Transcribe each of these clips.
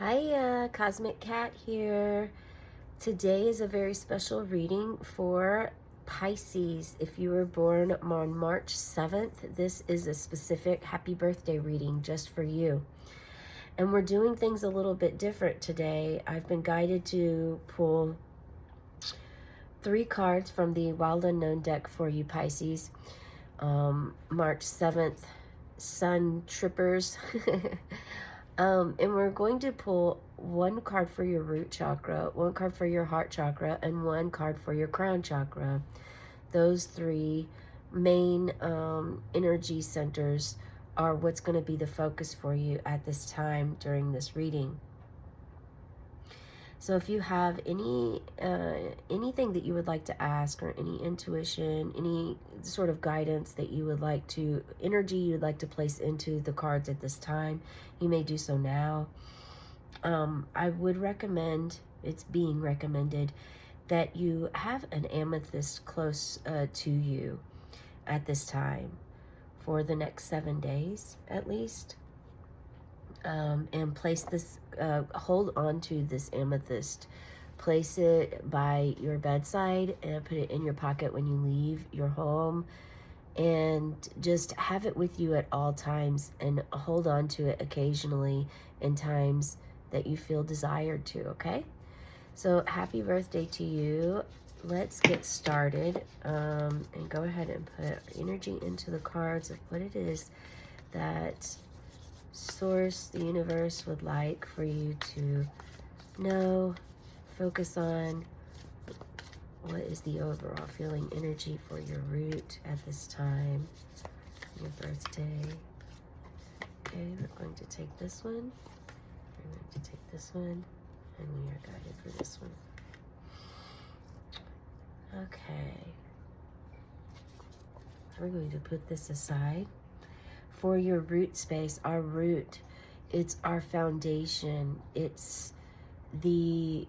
Hiya, Cosmic Cat here. Today is a very special reading for Pisces. If you were born on March 7th, this is a specific happy birthday reading just for you. And we're doing things a little bit different today. I've been guided to pull 3 cards from the Wild Unknown deck for you, Pisces. March 7th, Sun Trippers. And we're going to pull 1 card for your root chakra, 1 card for your heart chakra, and 1 card for your crown chakra. Those 3 main energy centers are what's going to be the focus for you at this time during this reading. So if you have anything that you would like to ask, or any intuition, any sort of guidance that you would like to, energy you would like to place into the cards at this time, you may do so now. I would recommend, it's being recommended, that you have an amethyst close to you at this time for the next 7 days at least. And place this, hold on to this amethyst. Place it by your bedside and put it in your pocket when you leave your home. And just have it with you at all times and hold on to it occasionally in times that you feel desired to, okay? So happy birthday to you. Let's get started and go ahead and put energy into the cards of what it is that Source, the universe, would like for you to know, focus on. What is the overall feeling energy for your root at this time, your birthday? Okay, we're going to take this one, we're going to take this one, and we are guided for this one. Okay, we're going to put this aside. For your root space, our root, it's our foundation. It's the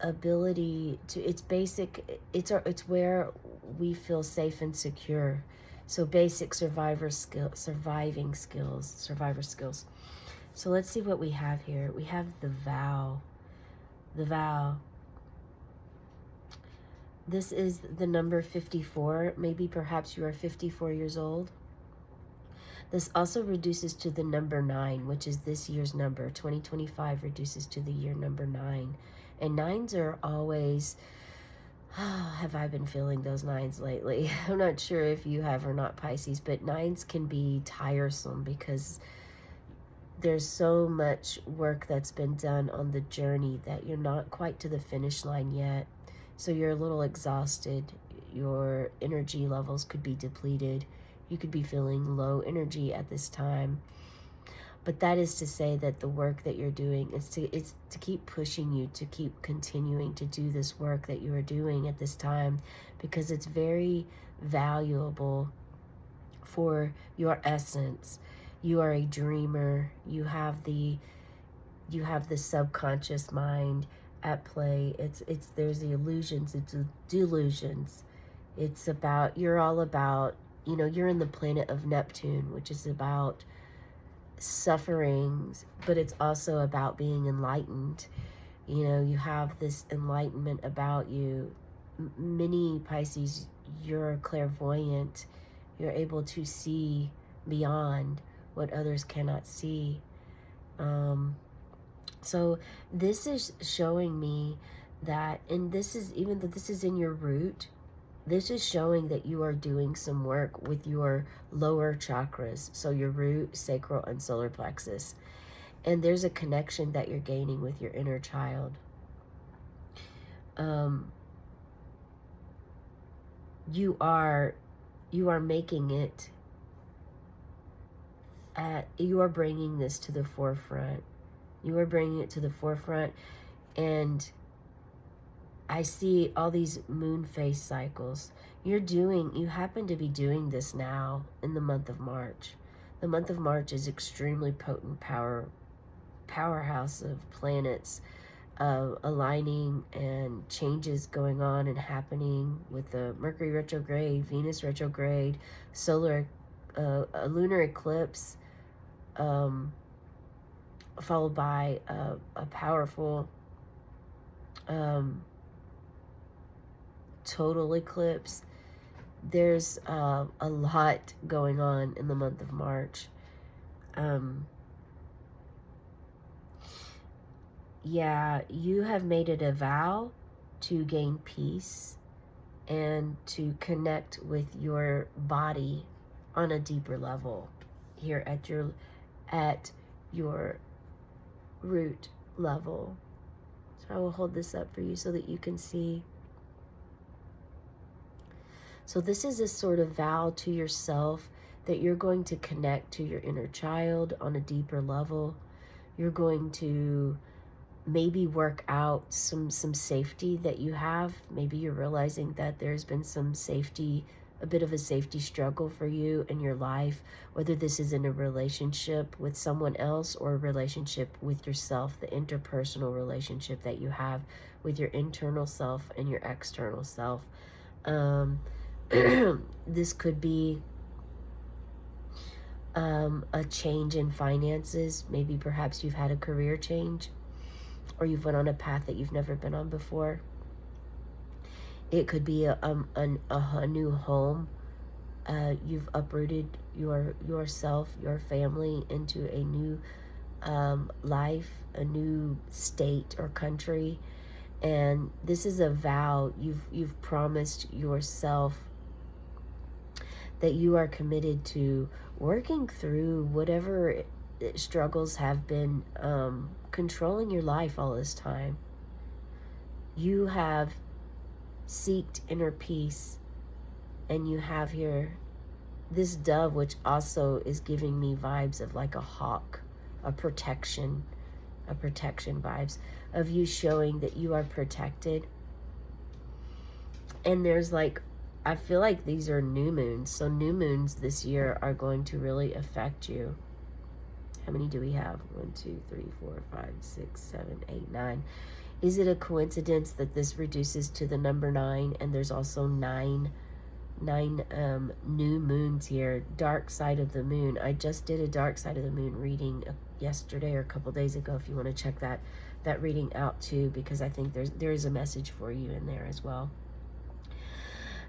ability to, it's basic, it's where we feel safe and secure. So basic survivor skills. So let's see what we have here. We have the vow. The vow. This is the number 54. Maybe perhaps you are 54 years old. This also reduces to the number 9, which is this year's number. 2025 reduces to the year number 9. And 9s are always, have I been feeling those 9s lately? I'm not sure if you have or not, Pisces, but 9s can be tiresome because there's so much work that's been done on the journey that you're not quite to the finish line yet. So you're a little exhausted. Your energy levels could be depleted. You could be feeling low energy at this time. But that is to say that the work that you're doing is to keep pushing you to keep continuing to do this work that you are doing at this time, because it's very valuable for your essence. You are a dreamer. You have the subconscious mind at play. There's the illusions, it's the delusions. It's about, you're all about, you're in the planet of Neptune, which is about sufferings, but it's also about being enlightened. You have this enlightenment about you. Many Pisces, you're clairvoyant. You're able to see beyond what others cannot see. So this is showing me that, and this is, even though this is in your root, this is showing that you are doing some work with your lower chakras, so your root, sacral, and solar plexus. And there's a connection that you're gaining with your inner child. You are making it, you are bringing this to the forefront. You are bringing it to the forefront, and I see all these moon phase cycles. You happen to be doing this now in the month of March. The month of March is extremely potent powerhouse of planets aligning, and changes going on and happening with the Mercury retrograde, Venus retrograde, a lunar eclipse, followed by a powerful um, total eclipse. There's a lot going on in the month of March. Um, yeah, you have made it a vow to gain peace and to connect with your body on a deeper level here at your root level. So I will hold this up for you so that you can see. So this is a sort of vow to yourself that you're going to connect to your inner child on a deeper level. You're going to maybe work out some safety that you have. Maybe you're realizing that there's been some safety, a bit of a safety struggle for you in your life, whether this is in a relationship with someone else or a relationship with yourself, the interpersonal relationship that you have with your internal self and your external self. This could be a change in finances. Maybe perhaps you've had a career change, or you've went on a path that you've never been on before. It could be a new home. You've uprooted yourself, your family into a new life, a new state or country. And this is a vow. You've promised yourself that you are committed to working through whatever struggles have been controlling your life all this time. You have seeked inner peace, and you have here this dove, which also is giving me vibes of like a hawk, a protection vibes of you showing that you are protected. And there's like, I feel like these are new moons. So new moons this year are going to really affect you. How many do we have? 1, 2, 3, 4, 5, 6, 7, 8, 9. Is it a coincidence that this reduces to the number 9, and there's also nine new moons here? Dark side of the moon. I just did a dark side of the moon reading yesterday or a couple days ago. If you want to check that reading out too, because I think there is a message for you in there as well.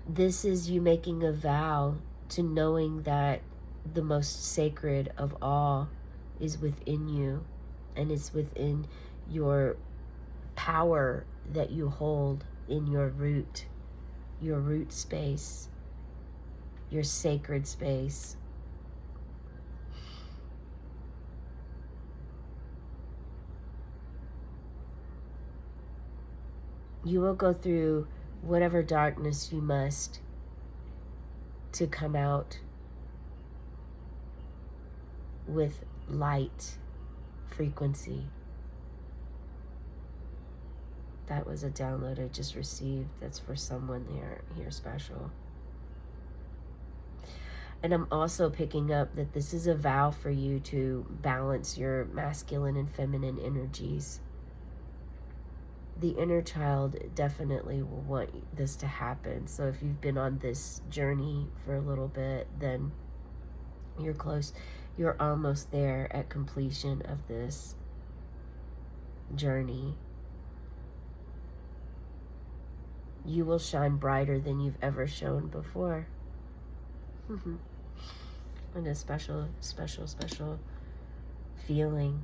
This is you making a vow to knowing that the most sacred of all is within you, and it's within your power that you hold in your root space, your sacred space. You will go through whatever darkness you must to come out with light frequency. That was a download I just received. That's for someone here special. And I'm also picking up that this is a vow for you to balance your masculine and feminine energies. The inner child definitely will want this to happen. So if you've been on this journey for a little bit, then you're close. You're almost there at completion of this journey. You will shine brighter than you've ever shone before. And a special feeling.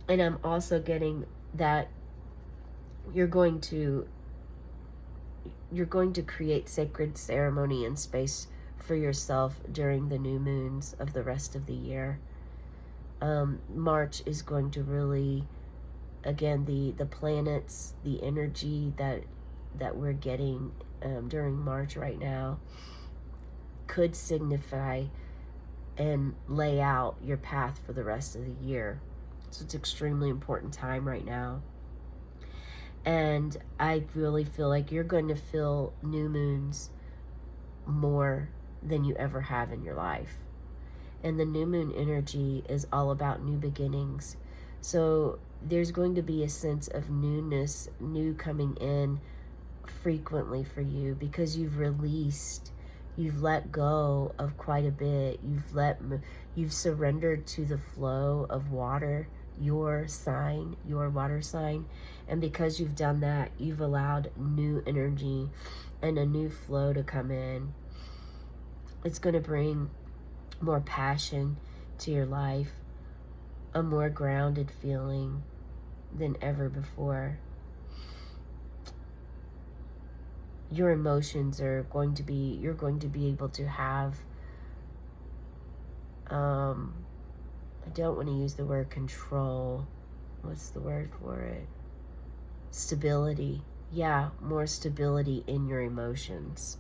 And I'm also getting that you're going to create sacred ceremony and space for yourself during the new moons of the rest of the year. March is going to really, again, the planets, the energy that we're getting during March right now could signify and lay out your path for the rest of the year. So it's extremely important time right now. And I really feel like you're going to feel new moons more than you ever have in your life. And the new moon energy is all about new beginnings. So there's going to be a sense of newness, new coming in frequently for you, because you've released You've let go of quite a bit. You've surrendered to the flow of water, your sign, your water sign. And because you've done that, you've allowed new energy and a new flow to come in. It's going to bring more passion to your life, a more grounded feeling than ever before. Your emotions are going to be, you're going to be able to have, I don't want to use the word control. What's the word for it? Stability. Yeah, more stability in your emotions.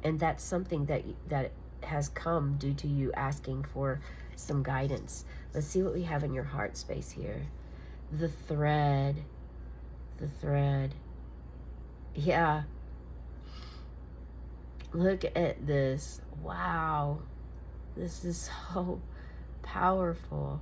And that's something that has come due to you asking for some guidance. Let's see what we have in your heart space here. The thread. The thread. Yeah. Look at this. Wow. This is so powerful.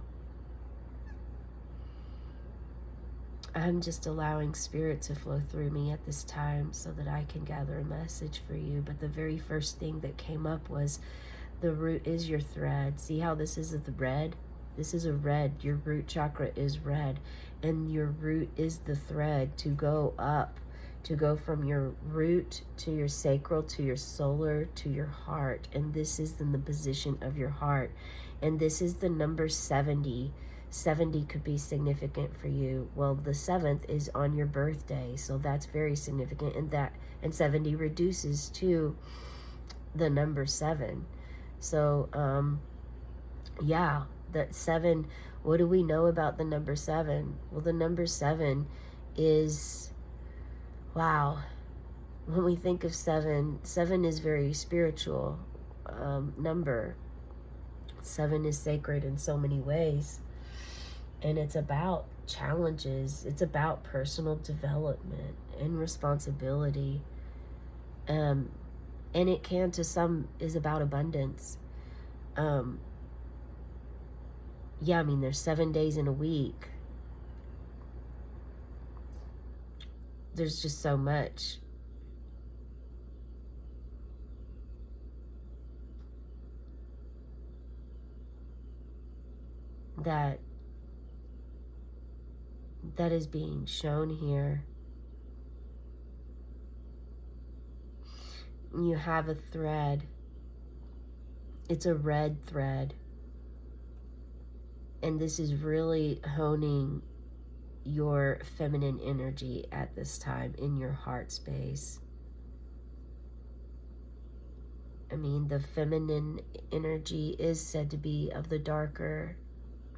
I'm just allowing spirit to flow through me at this time so that I can gather a message for you. But the very first thing that came up was the root is your thread. See how this is the red? This is a red. Your root chakra is red. And your root is the thread to go up, to go from your root to your sacral, to your solar, to your heart. And this is in the position of your heart. And this is the number 70. 70 could be significant for you. Well, the 7th is on your birthday, so that's very significant. And 70 reduces to the number 7. So, yeah, that 7, what do we know about the number 7? Well, the number 7 is, wow, when we think of 7, 7 is very spiritual number. 7 is sacred in so many ways. And it's about challenges. It's about personal development and responsibility. And it can, to some, is about abundance. Yeah, I mean, there's 7 days in a week. There's just so much. That is being shown here. You have a thread. It's a red thread. And this is really honing your feminine energy at this time in your heart space. I mean, the feminine energy is said to be of the darker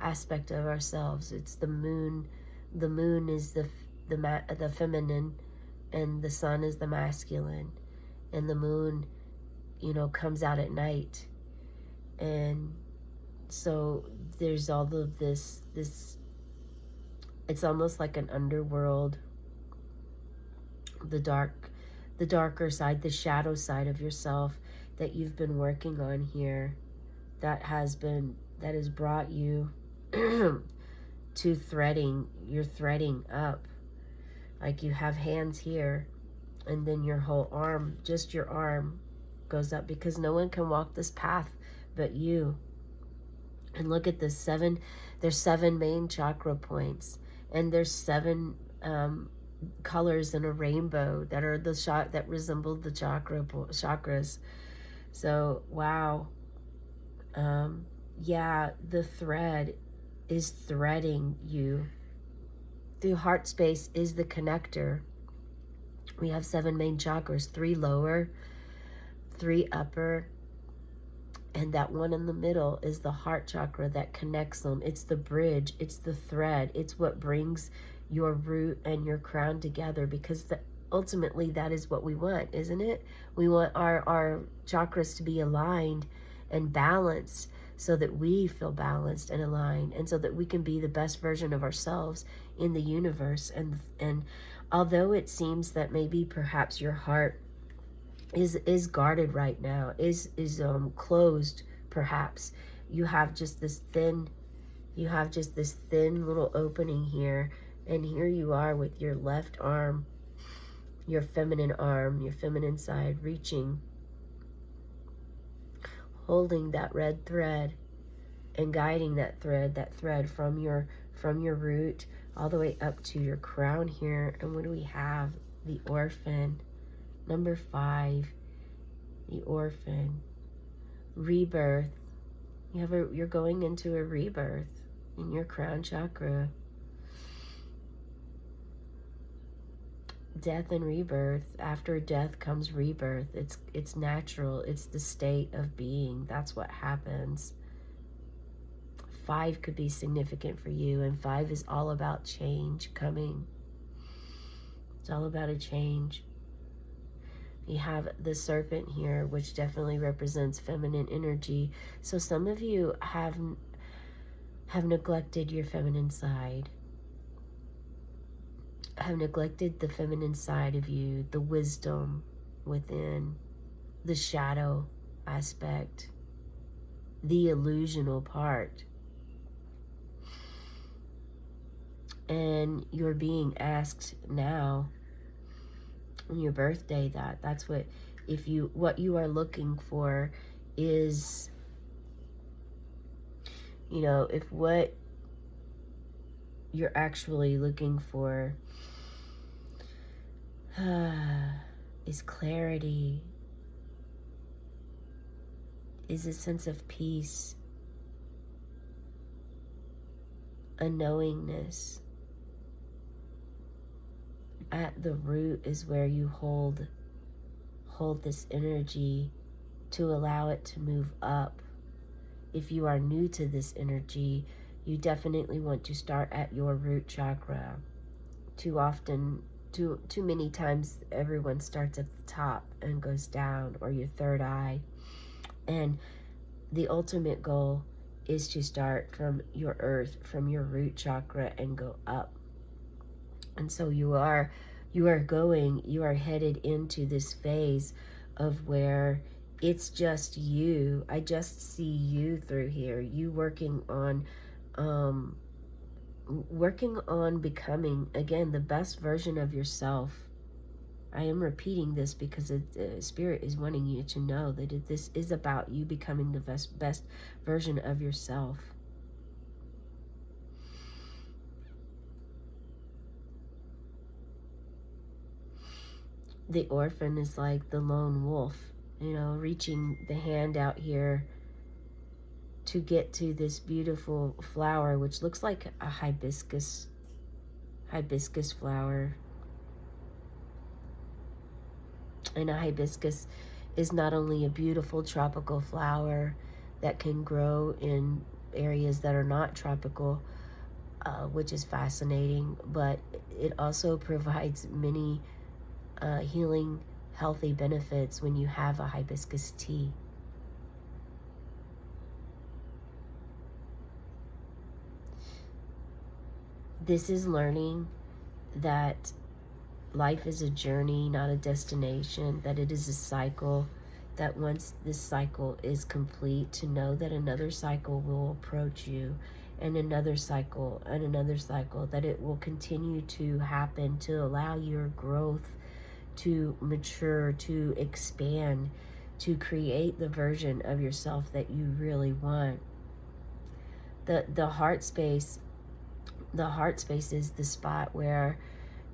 aspect of ourselves. It's the moon. The moon is the feminine, and the sun is the masculine. And the moon, comes out at night. And so there's all of this, it's almost like an underworld, the darker side, the shadow side of yourself that you've been working on here, that has brought you to threading. You're threading up, like you have hands here, and then your whole arm, just your arm, goes up, because no one can walk this path but you. And look at this, 7. There's 7 main chakra points, and there's 7 colors in a rainbow that are that resemble the chakras. So wow. Yeah, the thread is threading you. The heart space is the connector. We have 7 main chakras, 3 lower, 3 upper, and that one in the middle is the heart chakra that connects them. It's the bridge, it's the thread, it's what brings your root and your crown together, because ultimately that is what we want, isn't it? We want our chakras to be aligned and balanced, so that we feel balanced and aligned, and so that we can be the best version of ourselves in the universe. And although it seems that maybe perhaps your heart is guarded right now, is closed, perhaps you have just this thin little opening here, and here you are with your left arm, your feminine side, reaching holding that red thread and guiding that thread from your root all the way up to your crown here. And what do we have? The orphan. Number 5, the orphan. Rebirth. You're going into a rebirth in your crown chakra. Death and rebirth. After death comes rebirth. It's natural. It's the state of being. That's what happens. 5 could be significant for you, and 5 is all about change coming. It's all about a change. You have the serpent here, which definitely represents feminine energy. So some of you have neglected your feminine side, have neglected the feminine side of you, the wisdom within, the shadow aspect, the illusional part. And you're being asked now on your birthday that's what you are looking for is, if what you're actually looking for is clarity, is a sense of peace, a knowingness. At the root is where you hold this energy to allow it to move up. If you are new to this energy, you definitely want to start at your root chakra. Too many times everyone starts at the top and goes down, or your third eye. And the ultimate goal is to start from your earth, from your root chakra, and go up. And so you are headed into this phase of where it's just you. I just see you through here. You working on becoming, again, the best version of yourself. I am repeating this because Spirit is wanting you to know that this is about you becoming the best version of yourself. The orphan is like the lone wolf, reaching the hand out here to get to this beautiful flower, which looks like a hibiscus flower. And a hibiscus is not only a beautiful tropical flower that can grow in areas that are not tropical, which is fascinating, but it also provides many healing, healthy benefits when you have a hibiscus tea. This is learning that life is a journey, not a destination, that it is a cycle, that once this cycle is complete, to know that another cycle will approach you, and another cycle, that it will continue to happen to allow your growth to mature, to expand, to create the version of yourself that you really want. The heart space is the spot where,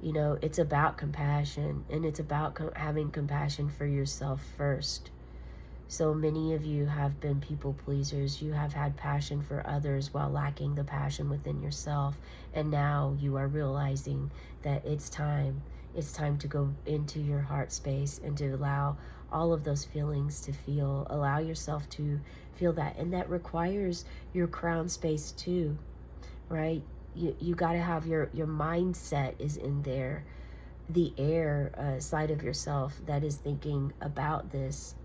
it's about compassion, and it's about having compassion for yourself first. So many of you have been people pleasers. You have had passion for others while lacking the passion within yourself. And now you are realizing that it's time to go into your heart space and to allow all of those feelings to feel. Allow yourself to feel that. And that requires your crown space too, right? You got to have your mindset is in there. The air side of yourself that is thinking about this,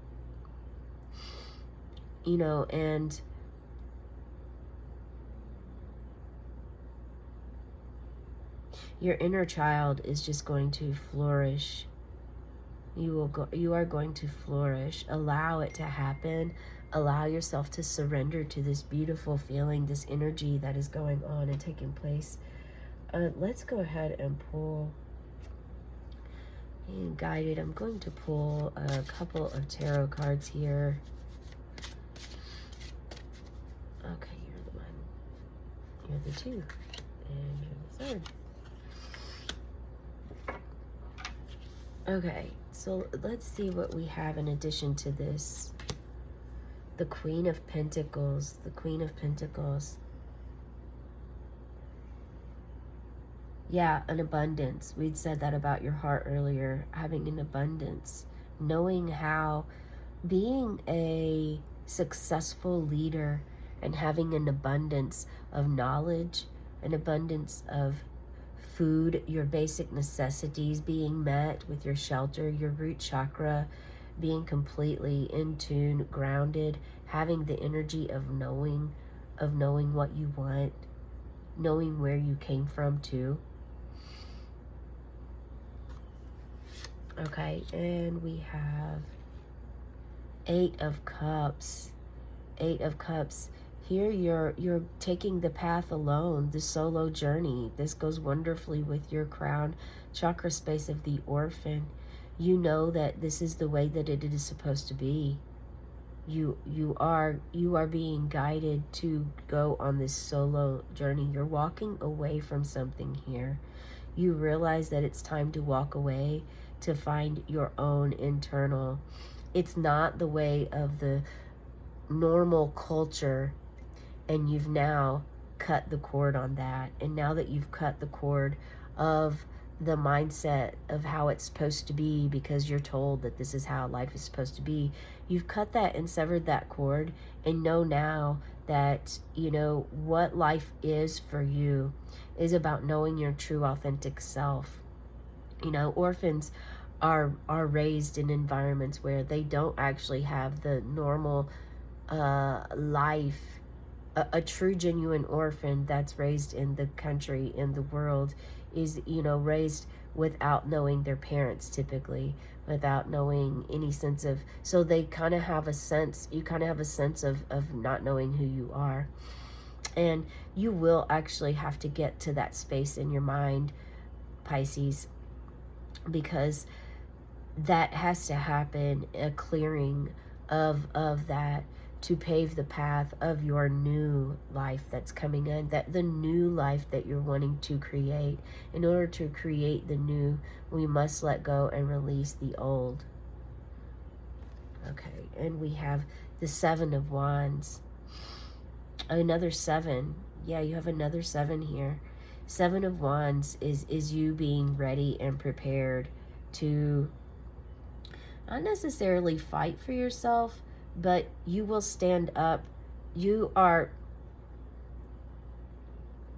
and your inner child is just going to flourish. You are going to flourish. Allow it to happen. Allow yourself to surrender to this beautiful feeling, this energy that is going on and taking place. Let's go ahead and pull and guide it. I'm going to pull a couple of tarot cards here. the 2. And you're the 3rd. Okay, so let's see what we have in addition to this. The Queen of Pentacles. The Queen of Pentacles. Yeah, an abundance. We'd said that about your heart earlier. Having an abundance. Knowing how being a successful leader and having an abundance of knowledge, an abundance of food, your basic necessities being met with your shelter, your root chakra being completely in tune, grounded, having the energy of knowing what you want, knowing where you came from too. Okay, and we have 8 of Cups. 8 of Cups. Here you're taking the path alone, the solo journey. This goes wonderfully with your crown chakra space of the Orphan. You know that this is the way that it is supposed to be. You are being guided to go on this solo journey. You're walking away from something here. You realize that it's time to walk away to find your own internal. It's not the way of the normal culture, and you've now cut the cord on that. And now that you've cut the cord of the mindset of how it's supposed to be, because you're told that this is how life is supposed to be, you've cut that and severed that cord, and know now that, you know, what life is for you is about knowing your true authentic self. You know, orphans are raised in environments where they don't actually have the normal life. A true genuine orphan that's raised in the country, in the world, is, you know, raised without knowing their parents, typically, without knowing any sense of, so they kind of have a sense, you kind of have a sense of not knowing who you are. And you will actually have to get to that space in your mind, Pisces, because that has to happen, a clearing of that, to pave the path of your new life that's coming in, that the new life that you're wanting to create. In order to create the new, we must let go and release the old. Okay, and we have the 7 of Wands. Another 7. Yeah, you have another 7 here. 7 of Wands is you being ready and prepared to not necessarily fight for yourself, but you will stand up. You're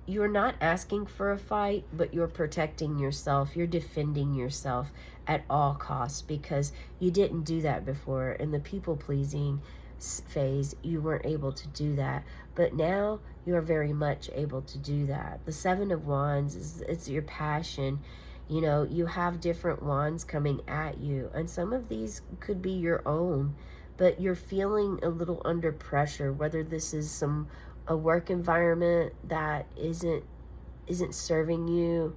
not asking for a fight, but you're protecting yourself. You're defending yourself at all costs, because you didn't do that before. In the people-pleasing phase, you weren't able to do that, but now you're very much able to do that. The 7 of Wands it's your passion. You know, you have different wands coming at you, and some of these could be your own, but you're feeling a little under pressure, whether this is a work environment that isn't serving you,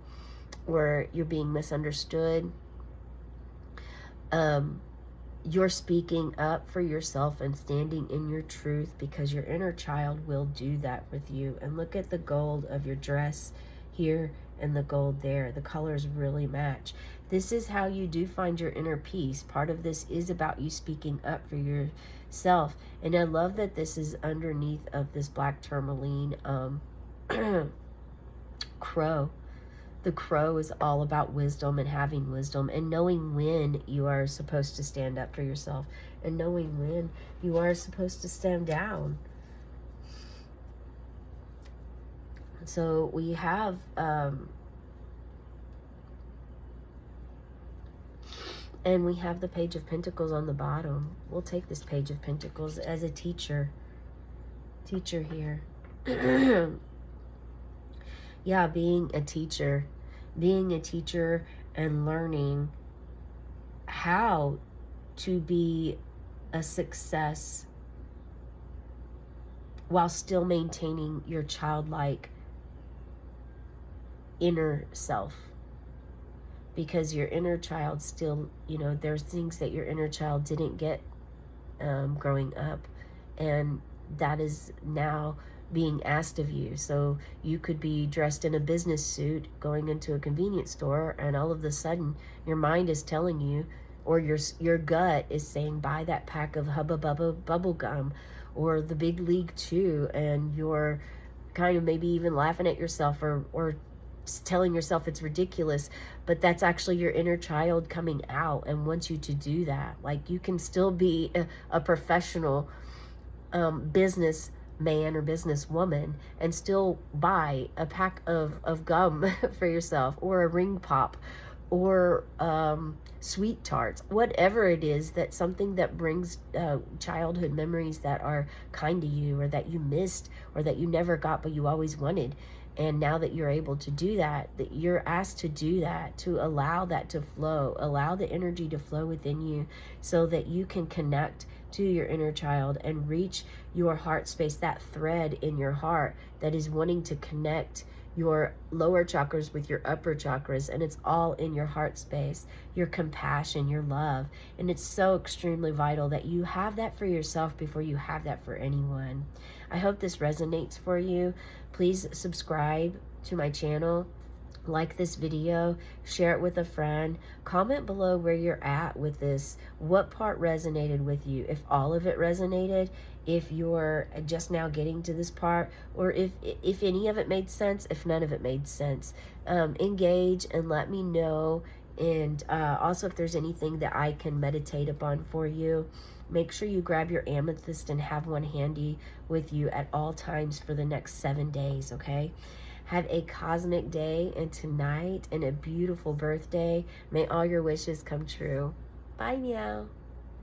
or you're being misunderstood. You're speaking up for yourself and standing in your truth, because your inner child will do that with you. And look at the gold of your dress here and the gold there. The colors really match. This is how you do find your inner peace. Part of this is about you speaking up for yourself. And I love that this is underneath of this black tourmaline crow. The crow is all about wisdom and having wisdom and knowing when you are supposed to stand up for yourself and knowing when you are supposed to stand down. So we have and we have the Page of Pentacles on the bottom. We'll take this Page of Pentacles as a teacher here. Yeah, being a teacher and learning how to be a success while still maintaining your childlike inner self. Because your inner child still, you know, there's things that your inner child didn't get growing up, and that is now being asked of you. So you could be dressed in a business suit going into a convenience store, and all of a sudden your mind is telling you, or your gut is saying, buy that pack of Hubba Bubba bubble gum or the Big League Chew, and you're kind of maybe even laughing at yourself, or telling yourself it's ridiculous, but that's actually your inner child coming out and wants you to do that. Like, you can still be a professional business man or business woman and still buy a pack of gum for yourself, or a ring pop, or sweet tarts, whatever it is, that something that brings childhood memories that are kind to you, or that you missed, or that you never got but you always wanted. And now that you're able to do that, that you're asked to do that, to allow that to flow, allow the energy to flow within you, so that you can connect to your inner child and reach your heart space, that thread in your heart that is wanting to connect your lower chakras with your upper chakras, and it's all in your heart space, your compassion, your love. And it's so extremely vital that you have that for yourself before you have that for anyone. I hope this resonates for you. Please subscribe to my channel, like this video, share it with a friend, comment below where you're at with this, what part resonated with you, if all of it resonated, if you're just now getting to this part, or if any of it made sense, if none of it made sense. Engage and let me know. And also, if there's anything that I can meditate upon for you, make sure you grab your amethyst and have one handy with you at all times for the next 7 days, okay? Have a cosmic day and tonight, and a beautiful birthday. May all your wishes come true. Bye, meow.